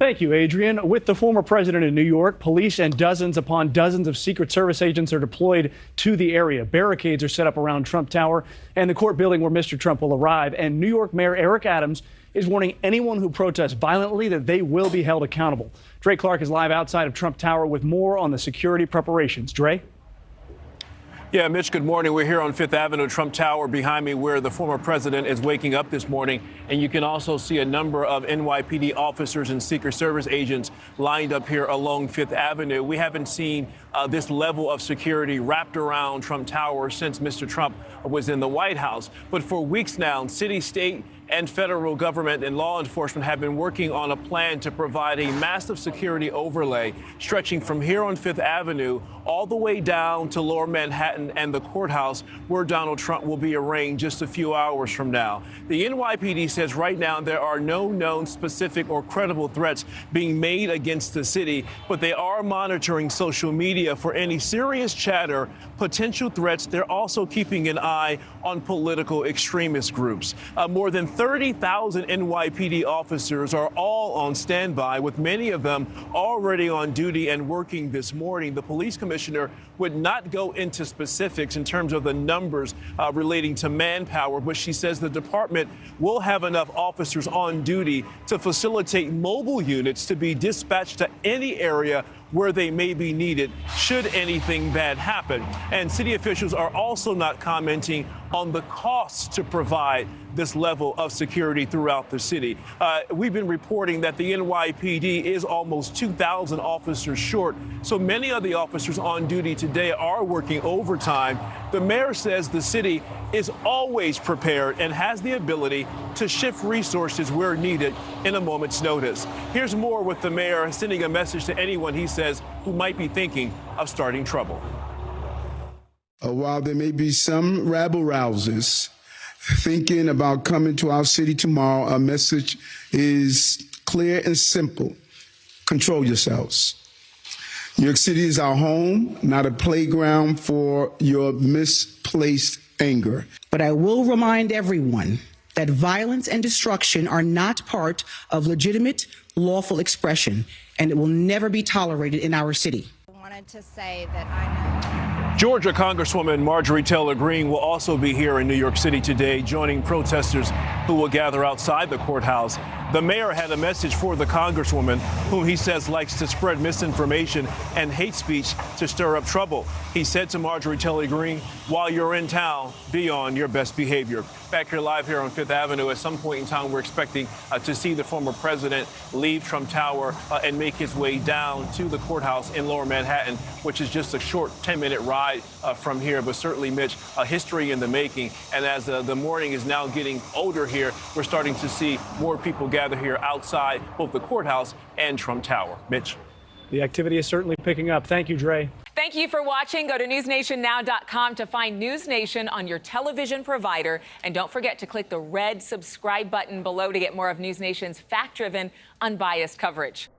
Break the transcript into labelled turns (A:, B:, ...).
A: Thank you, Adrienne. With the former president in New York, police and dozens upon dozens of Secret Service agents are deployed to the area. Barricades are set up around Trump Tower and the court building where Mr. Trump will arrive. And New York Mayor Eric Adams is warning anyone who protests violently that they will be held accountable. Dre Clark is live outside of Trump Tower with more on the security preparations. Dre?
B: Yeah, Mitch, good morning. We're here on Fifth Avenue, Trump Tower behind me, where the former president is waking up this morning. And you can also see a number of NYPD officers and Secret Service agents lined up here along Fifth Avenue. We haven't seen this level of security wrapped around Trump Tower since Mr. Trump was in the White House. But for weeks now, city, state, and federal government and law enforcement have been working on a plan to provide a massive security overlay stretching from here on Fifth Avenue all the way down to Lower Manhattan and the courthouse, where Donald Trump will be arraigned just a few hours from now. The NYPD says right now there are no known specific or credible threats being made against the city, but they are monitoring social media for any serious chatter, potential threats. They're also keeping an eye on political extremist groups. More than 30,000 NYPD officers are all on standby, with many of them already on duty and working this morning. The police commissioner would not go into specifics in terms of the numbers relating to manpower, but she says the department will have enough officers on duty to facilitate mobile units to be dispatched to any area where they may be needed should anything bad happen. And city officials are also not commenting on the costs to provide this level of security throughout the city. We've been reporting that the NYPD is almost 2,000 officers short, so many of the officers on duty today are working overtime. The mayor says the city is always prepared and has the ability to shift resources where needed in a moment's notice. Here's more with the mayor sending a message to anyone, he says, who might be thinking of starting trouble.
C: While there may be some rabble-rousers thinking about coming to our city tomorrow, our message is clear and simple. Control yourselves. New York City is our home, not a playground for your misplaced anger.
D: But I will remind everyone that violence and destruction are not part of legitimate, lawful expression, and it will never be tolerated in our city.
E: I wanted to say that I know.
B: Georgia Congresswoman Marjorie Taylor Greene will also be here in New York City today, joining protesters who will gather outside the courthouse. The mayor had a message for the Congresswoman, whom he says likes to spread misinformation and hate speech to stir up trouble. He said to Marjorie Taylor Greene, while you're in town, be on your best behavior. Back here live here on Fifth Avenue, at some point in time, we're expecting to see the former president leave Trump Tower and make his way down to the courthouse in Lower Manhattan, which is just a short 10-minute ride from here. But certainly, Mitch, a history in the making. And as the morning is now getting older here, we're starting to see more people gather here outside both the courthouse and Trump Tower. Mitch.
A: The activity is certainly picking up. Thank you, Dre.
F: Thank you for watching. Go to newsnationnow.com to find NewsNation on your television provider. And don't forget to click the red subscribe button below to get more of NewsNation's fact-driven, unbiased coverage.